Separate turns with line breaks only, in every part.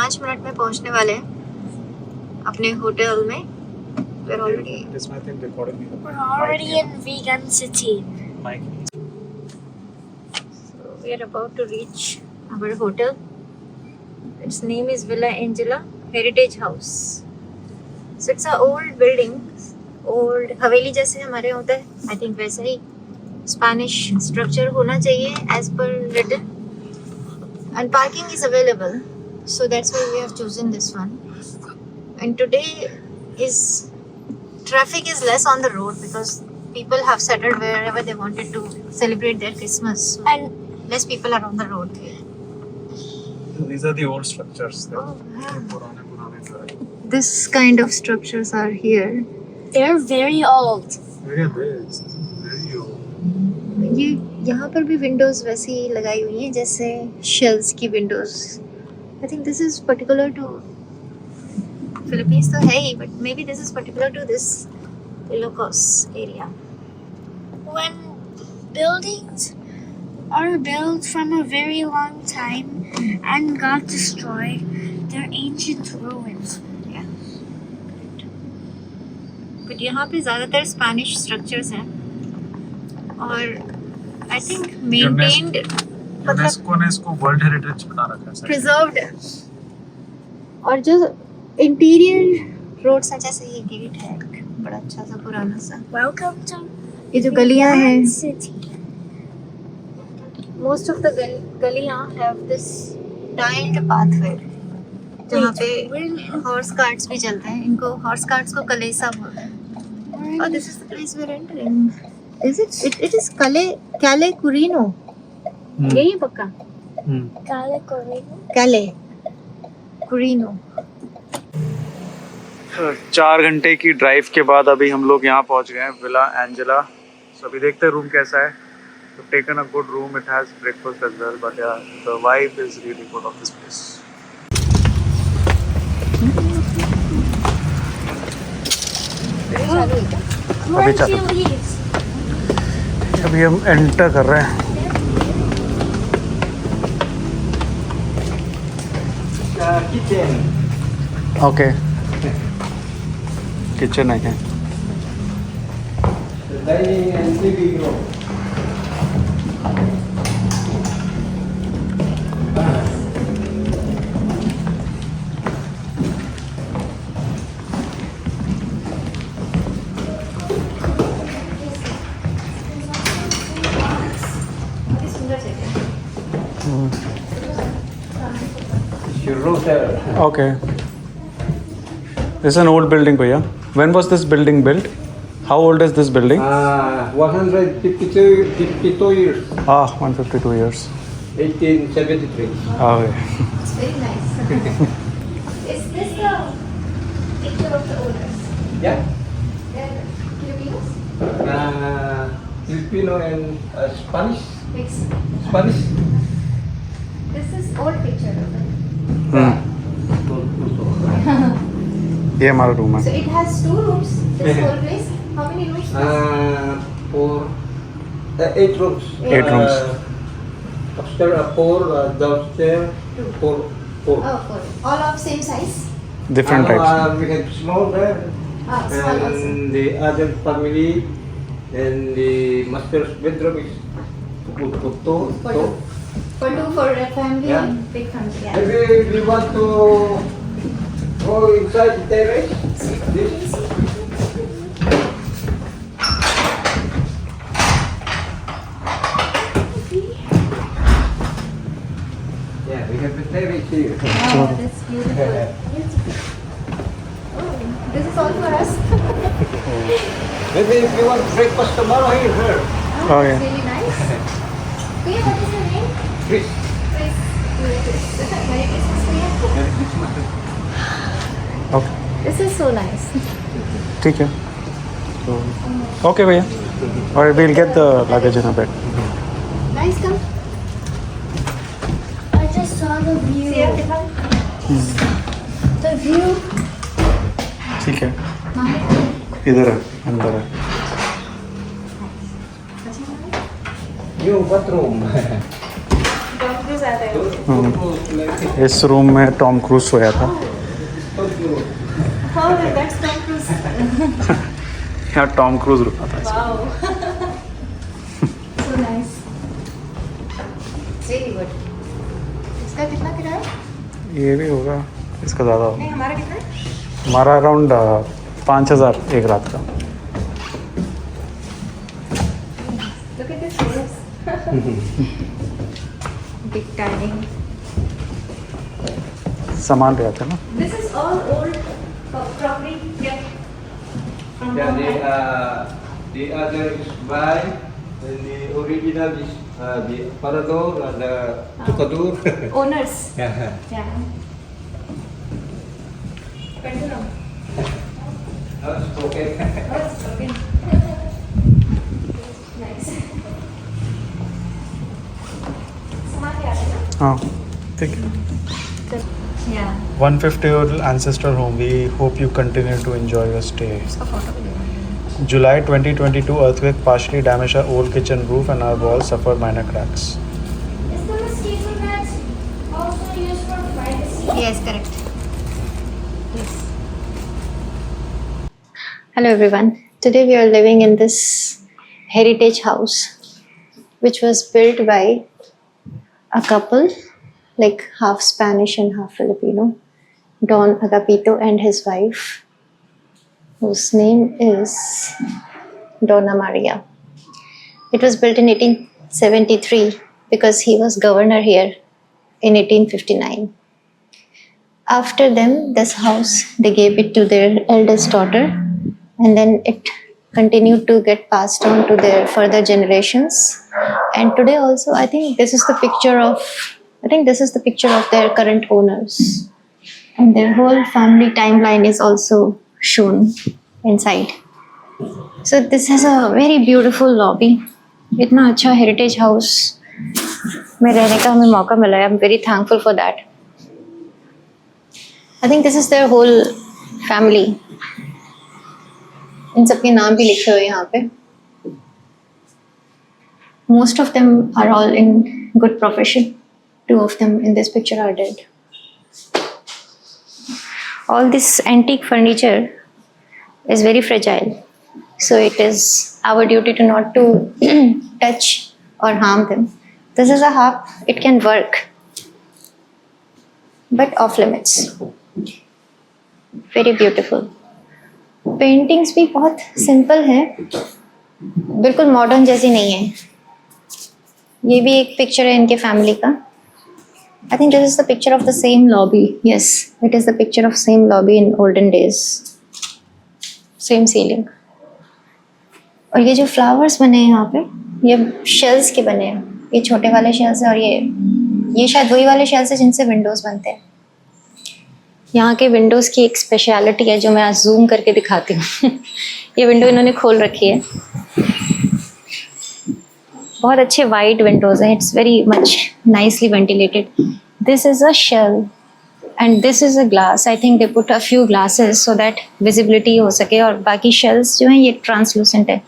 5 minute में पहुंचने वाले हैं अपने होटल में। We're already
in Vegan City.
So we are about to reach our hotel. Its name is Villa Angela Heritage House. So it's a old building, old हवेली जैसे हमारे होता है, I think वैसा ही Spanish structure होना चाहिए as per written. And parking is available, so that's why we have chosen this one. And today is traffic is less on the road because people have settled wherever they wanted to celebrate their Christmas. So
And
less people are on the road.
These are the old structures.
Oh, yeah.
पुराने सारे.
This kind of structures are here.
they're very old.
Look at this. This is very old.
ये यहाँ पर भी Windows वैसी ही लगाई हुई हैं जैसे शेल्स की windows. I think this is particular to Philippines तो है ही, but maybe this is particular to this Ilocos area.
When buildings are built from a very long time and got destroyed, they're ancient ruins.
But यहाँ पे ज़्यादातर Spanish structures हैं और I think maintained
UNESCO ने इसको world heritage बना रखा है.
प्रिजर्व्ड है। और जो इंटीरियर रोड्स हैं जैसे ये गेट है बड़ा अच्छा सा पुराना सा,
Welcome to
ये जो गलियां हैं
Vegan City.
Most of the गलियां हैव दिस टाइल्ड पाथवे जहाँ पे हॉर्स कार्ट्स भी चलते हैं। इनको हॉर्स कार्ट्स को कलेसा बोलते हैं। और this is the place we are entering. Is it is कैले कुरिनो, यही है पक्का?
Calle Corrino.
कैले कुरिनो।
4 घंटे की ड्राइव के बाद अभी हम लोग यहाँ पहुँच गए हैं विला एंजेला. सो अभी देखते हैं रूम कैसा है. So taken a good room. It has breakfast as well. But yeah, the vibe is really good of this place.
Where
चलो.
she leaves.
अभी हम एंटर कर रहे हैं.
Kitchen.
ओके. किचन है क्या?
The dining and living room. It's your router.
Okay. This is an old building, Bhaiya. When was this building built? How old is this building?
152 years.
152 years.
1873.
Okay.
It's very nice. Is this the picture of the owners?
Yeah.
They're Filipinos?
Filipino and Spanish.
Mixed.
Spanish.
This is old picture of them.
ये हमारा room
So
है.
it has 2 rooms. This whole place. How many rooms?
For 8 rooms.
8 rooms.
Upstairs 4, downstairs 4.
Oh, 4. All of same size?
Different types.
We have small there.
Small also.
And the other family and the master's bedroom is for two.
For 2. For 2 for a family
Yeah.
and big family. Yeah.
Maybe we want to go inside the terrace. This. Yeah, we have the terrace here.
Oh, that's beautiful. Oh, this is all for us.
Maybe if you want breakfast tomorrow here.
Oh,
Oh, yeah.
that's really nice. Kuya, what is your name?
Chris.
Chris. Merry Christmas, Kuya.
Merry Christmas.
Okay.
This is so nice.
ठीक है. Okay, भैया. Or we'll get the luggage in a bit.
Nice, come.
I just saw the view.
See, Artifa.
The view.
ठीक है.
Mama.
इधर है, अंदर है.
New bathroom.
इस रूम में टॉम क्रूज सोया था। यहाँ टॉम क्रूज रुका था इसमें।
इसका कितना किराया?
ये भी होगा, इसका ज़्यादा होगा।
नहीं, हमारा कितना है?
हमारा अराउंड 5,000 एक रात का।
Look at this place. Big dining.
सामान ले आते हैं ना।
This is all old property kept from
Yeah,
home.
the other is by, and the original is the Parador and the Tukadur.
Owners.
Yeah.
Yeah. Continue.
That's okay.
Oh, it's okay. Nice. सामान ले आते हैं ना?
हाँ, ठीक है।
Yeah.
150 year ancestor home. We hope you continue to enjoy your stay.
इसका photo भी देना।
July 2022 earthquake partially damaged our old kitchen roof and our walls suffered minor cracks.
Is the mosquito net also used for privacy?
Yes, correct. Yes. Hello everyone. Today we are living in this heritage house which was built by a couple, like half Spanish and half Filipino, Don Agapito and his wife, whose name is Donna Maria. It was built in 1873 because he was governor here in 1859. After them, this house, they gave it to their eldest daughter, and then it continued to get passed on to their further generations. And today also, I think this is the picture of their current owners. And their whole family timeline is also shown inside. So this has a very beautiful lobby. इतना अच्छा heritage house में रहने का हमें मौका मिला है. I'm very thankful for that. I think this is their whole family. इन सबके नाम भी लिखे हुए हैं यहाँ पे. Most of them are all in good profession. 2 of them in this picture are dead. All this antique furniture is very fragile. So it is our duty to not to touch or harm them. This is a harp, it can work, but off limits. Very beautiful. Paintings भी बहुत simple हैं, बिल्कुल modern जैसी नहीं है. ये भी एक picture है इनके family का. I think this is the picture of the same lobby. Yes, it is the picture of same lobby in olden days. Same ceiling. और ये जो flowers बने हैं यहाँ पे, ये shells के बने हैं. ये छोटे वाले shells हैं और ये शायद वही वाले shells हैं जिनसे windows बनते हैं. यहाँ के विंडोज़ की एक स्पेशलिटी है जो मैं आज जूम करके दिखाती हूँ. ये विंडो इन्होंने खोल रखी है. बहुत अच्छे वाइड विंडोज़ हैं. It's very much nicely ventilated. This is a shell and this is a glass. I think they put a few glasses so that visibility हो सके. और बाकी शेल्स जो हैं ये ट्रांसलूसेंट है,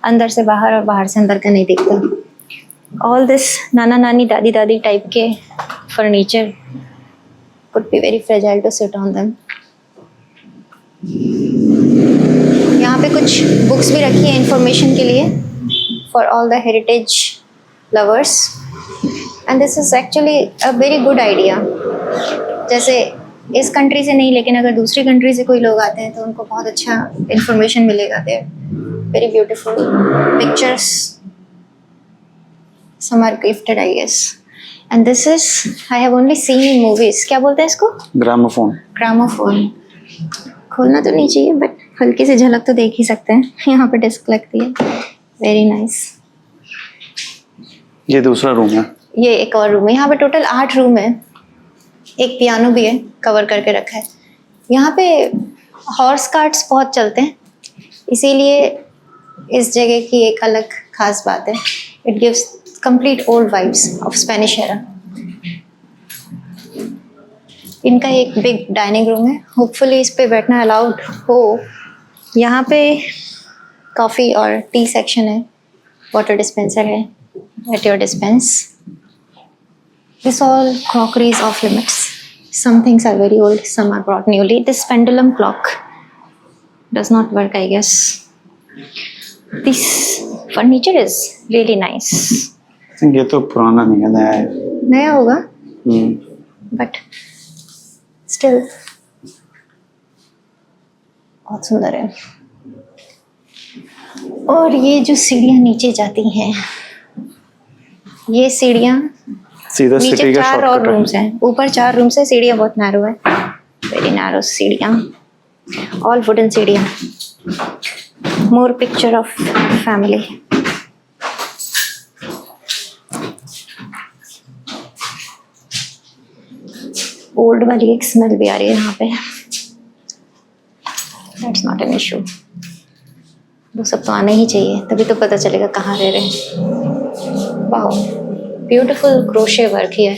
अंदर से बाहर और बाहर से अंदर का नहीं दिखता. ऑल दिस नाना नानी दादी दादी टाइप के furniture could be very fragile to sit on them. यहाँ पे कुछ बुक्स भी रखी हैं इंफॉर्मेशन के लिए for all the heritage lovers. And this is actually a very good idea. जैसे इस कंट्री से नहीं, लेकिन अगर दूसरी कंट्री से कोई लोग आते हैं तो उनको बहुत अच्छा इंफॉर्मेशन मिलेगा. There very beautiful pictures. Some are gifted, I guess. And this is, I have only seen in movies. क्या बोलते हैं इसको?
ग्रामोफोन.
ग्रामोफोन. खोलना तो नहीं चाहिए बट हल्की से झलक तो देख ही सकते हैं. यहाँ पे डिस्क लगती है. Very nice.
ये दूसरा रूम है.
ये एक और रूम है. यहाँ पे टोटल 8 रूम है. एक पियानो भी है, कवर करके रखा है. यहाँ पे हॉर्स कार्ट्स बहुत चलते हैं, इसीलिए इस जगह की एक अलग खास बात है. It gives complete old vibes of Spanish era. इनका एक बिग डाइनिंग रूम है. होपफुली इस पे बैठना अलाउड हो. यहाँ पे कॉफ़ी और टी सेक्शन है. वाटर डिस्पेंसर है. At your dispense. This all crockery is off limits. Some things are very old, some are brought newly. This pendulum clock does not work, I guess. This furniture is really nice.
I think ये तो पुराना नहीं है, नया है.
नया होगा, but still बहुत सुंदर है. और ये जो सीढ़ियाँ नीचे जाती हैं, ये सीढ़ियाँ
सीधा
नीचे
सिटी का
4 और
शॉर्टकट है.
रूम्स हैं, ऊपर 4 रूम्स है. सीढ़ियाँ बहुत नैरो है, वेरी नैरो सीढ़ियाँ, ऑल वुडन सीढ़ियाँ. मोर पिक्चर ऑफ फैमिली. ओल्ड वाली एक स्मेल भी आ रही है यहाँ पे. That's not an issue. वो सब तो आना ही चाहिए, तभी तो पता चलेगा कहाँ रह रहे हैं. वाओ, ब्यूटीफुल क्रोशे वर्क है.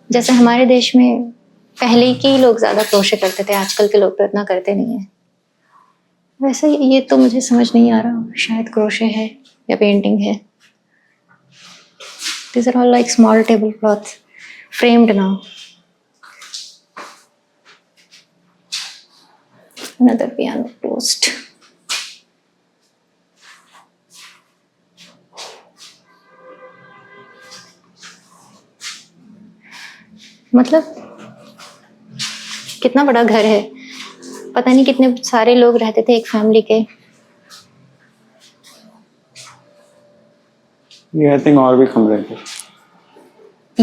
जैसे हमारे देश में पहले के ही लोग ज़्यादा क्रोशे करते थे, आजकल के लोग तो इतना करते नहीं है. वैसे ये तो मुझे समझ नहीं आ रहा, शायद क्रोशे है या पेंटिंग है. These are all like small tablecloths, framed now. Another piano post. मतलब कितना बड़ा घर है, पता नहीं कितने सारे लोग रहते थे एक फैमिली के.
ये आई थिंक और भी कमरे थे.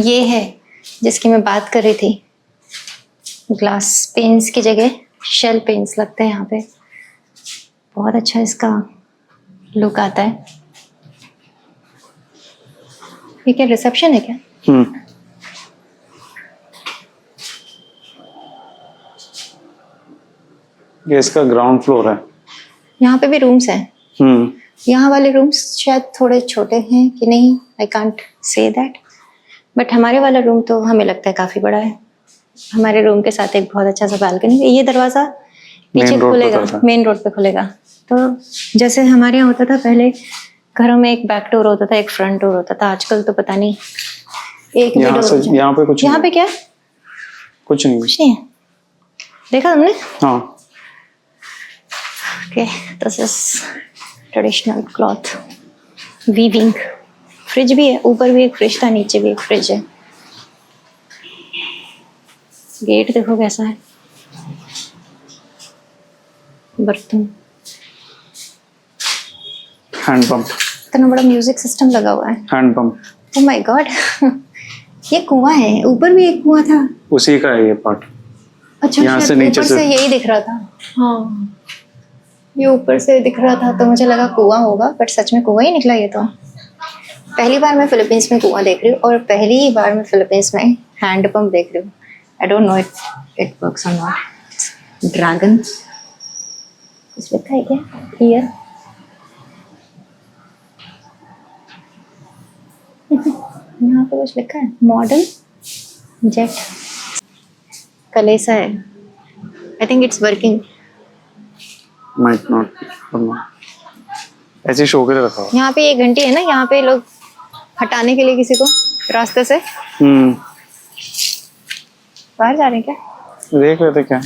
ये है जिसकी मैं बात कर रही थी. ग्लास पेन्स की जगह शेल पेन्स लगते हैं यहाँ पे. बहुत अच्छा इसका लुक आता है. ये क्या रिसेप्शन है क्या?
ये इसका ग्राउंड फ्लोर है.
यहाँ पे भी रूम्स हैं. यहाँ वाले रूम्स शायद थोड़े छोटे हैं कि नहीं, I can't say that. But हमारे वाला रूम तो हमें लगता है काफ़ी बड़ा है. हमारे रूम के साथ एक बहुत अच्छा सा बालकनी है. ये दरवाज़ा पीछे खुलेगा, मेन रोड पे खुलेगा. तो जैसे हमारे यहाँ होता था पहले, घरों में एक बैक डोर होता था, एक फ्रंट डोर होता था. आजकल तो पता नहीं, एक भी डोर होता है.
यहाँ पे कुछ,
यहाँ पे क्या है?
कुछ नहीं.
कुछ नहीं है. देखा तुमने?
हाँ.
Okay, this is traditional cloth weaving. Fridge भी है, ऊपर भी एक फ्रिज था, नीचे भी एक फ्रिज है. गेट देखो कैसा है. बर्तन,
हैंड पंप.
इतना बड़ा म्यूजिक सिस्टम लगा हुआ है.
Hand pump.
Oh my God. ये कुआं है, ऊपर भी एक कुआं था.
उसी का है ये पार्ट.
अच्छा,
यहाँ से नीचे
ऊपर से यही दिख रहा था. हाँ, ये ऊपर से दिख रहा था तो मुझे लगा कुआं होगा, बट सच में कुआं ही निकला. ये तो पहली बार मैं फिलीपींस में कुआं देख रही हूँ, और पहली बार मैं फिलीपींस में हैंड पंप देख रही हूँ. I don't know it works और नॉट. ड्रैगन कुछ लिखा है क्या हियर? यहाँ पे कुछ लिखा है, मॉडल जेट कलेसा है. I think it's working.
Might not, ऐसे शो के लिए रखा हुआ.
यहाँ पे ये घंटी है ना, यहाँ पे लोग हटाने के लिए किसी को रास्ते से. बाहर जा रहे हैं क्या?
देख रहे थे क्या?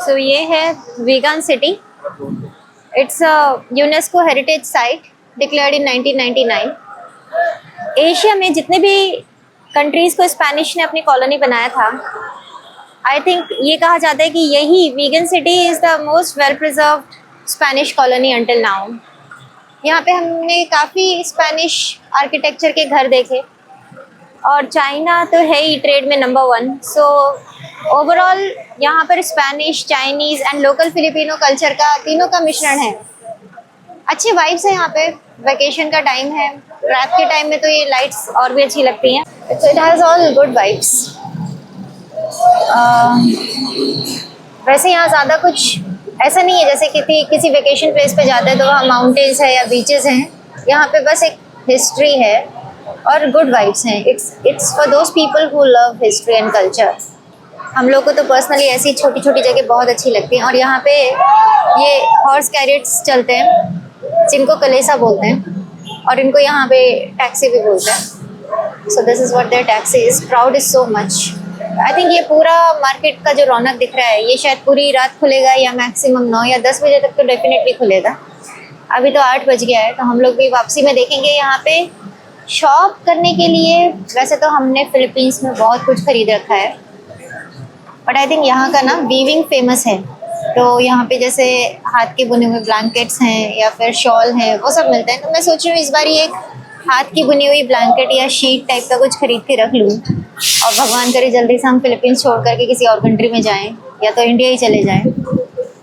So ये है vegan city. It's a UNESCO heritage site declared in 1999. Asia में जितने भी कंट्रीज को स्पेनिश ने अपनी कॉलोनी बनाया था, आई थिंक ये कहा जाता है कि यही vegan city is the most well preserved Spanish colony until now. यहाँ पे हमने काफ़ी स्पेनिश आर्किटेक्चर के घर देखे. और चाइना तो है ही ट्रेड में नंबर 1। सो ओवरऑल यहाँ पर Spanish, Chinese and local Filipino culture का तीनों का मिश्रण है। अच्छी वाइब्स है यहाँ पे। वेकेशन का टाइम है, रात के टाइम में तो ये लाइट्स और भी अच्छी लगती हैं। So it has all good vibes. वैसे यहाँ ज़्यादा कुछ ऐसा नहीं है जैसे किसी वेकेशन प्लेस पे जाते हैं तो वहाँ माउंटेन्स है या बीचेस हैं। यहाँ पे बस एक हिस्ट्री है और गुड वाइब्स हैं। It's for those people who love history and culture. हम लोग को तो पर्सनली ऐसी छोटी छोटी जगह बहुत अच्छी लगती हैं। और यहाँ पे ये हॉर्स कैरियट्स चलते हैं जिनको कलेसा बोलते हैं, और इनको यहाँ पे टैक्सी भी बोलते हैं। So this is what their taxi is. Crowd is so much. I think ये पूरा मार्केट का जो रौनक दिख रहा है ये शायद पूरी रात खुलेगा या मैक्सिमम 9 या 10 बजे तक तो डेफिनेटली खुलेगा। अभी तो 8 बज गया है, तो हम लोग भी वापसी में देखेंगे। यहाँ पे शॉप करने के लिए वैसे तो हमने फिलीपींस में बहुत कुछ खरीद रखा है, बट आई थिंक यहाँ का ना वीविंग फेमस है। तो यहाँ पे जैसे हाथ के बुने हुए ब्लैंकेट्स हैं या फिर शॉल हैं, वो सब मिलते हैं। तो मैं सोच रही हूँ इस बार ये एक हाथ की बुनी हुई ब्लैंकेट या शीट टाइप का कुछ खरीद के रख लूँ, और भगवान करे जल्दी से हम फिलीपींस छोड़ करके किसी और कंट्री में जाएं या तो इंडिया ही चले जाएं।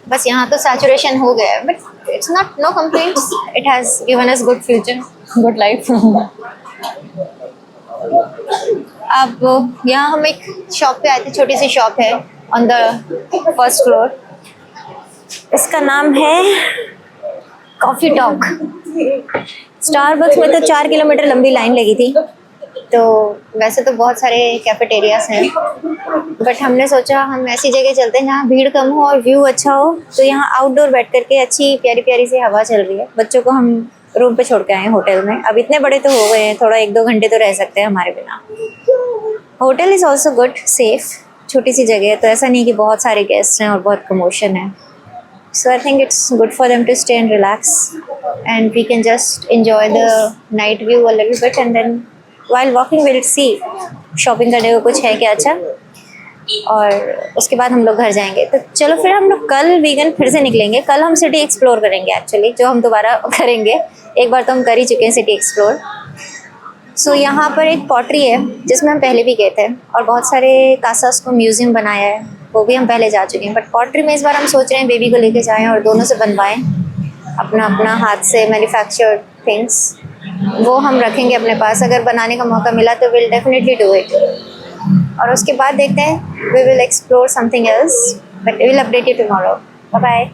बस यहाँ तो सैचुरेशन हो गया है, but it's not know complaints. It has given us good future, good life. अब यहाँ हम एक शॉप पे आए थे, छोटी सी शॉप है ऑन द फर्स्ट फ्लोर। इसका नाम है कॉफ़ी टॉक। स्टारबक्स में तो 4 किलोमीटर लंबी लाइन लगी थी। तो वैसे तो बहुत सारे कैफेटेरियाज हैं, बट हमने सोचा हम ऐसी जगह चलते हैं जहाँ भीड़ कम हो और व्यू अच्छा हो। तो यहाँ आउटडोर बैठ करके अच्छी प्यारी प्यारी सी हवा चल रही है। बच्चों को हम रूम पे छोड़ के आए हैं होटल में। अब इतने बड़े तो हो गए हैं, थोड़ा 1-2 घंटे तो रह सकते हैं हमारे बिना। Hotel is also good, safe, छोटी सी जगह है, तो ऐसा नहीं कि बहुत सारे गेस्ट हैं और बहुत कमोशन है। So I think it's good for them to stay and relax, and we can just enjoy the night view a little bit, and then while walking we'll see shopping करने को कुछ है क्या अच्छा, और उसके बाद हम लोग घर जाएंगे। तो चलो फिर हम लोग कल वीगन फिर से निकलेंगे। कल हम सिटी एक्सप्लोर करेंगे एक्चुअली, जो हम दोबारा करेंगे। एक बार तो हम कर ही चुके हैं सिटी एक्सप्लोर। सो यहाँ पर एक पॉटरी है जिसमें हम पहले भी गए थे, और बहुत सारे कासास को म्यूज़ियम बनाया है, वो भी हम पहले जा चुके हैं। बट पॉटरी में इस बार हम सोच रहे हैं बेबी को लेके जाएं और दोनों से बनवाएं अपना अपना हाथ से मैन्युफैक्चर्ड थिंग्स। वो हम रखेंगे अपने पास, अगर बनाने का मौका मिला तो विल डेफिनेटली डू इट। और उसके बाद देखते हैं, we will explore something else, but we will update you tomorrow. Bye bye.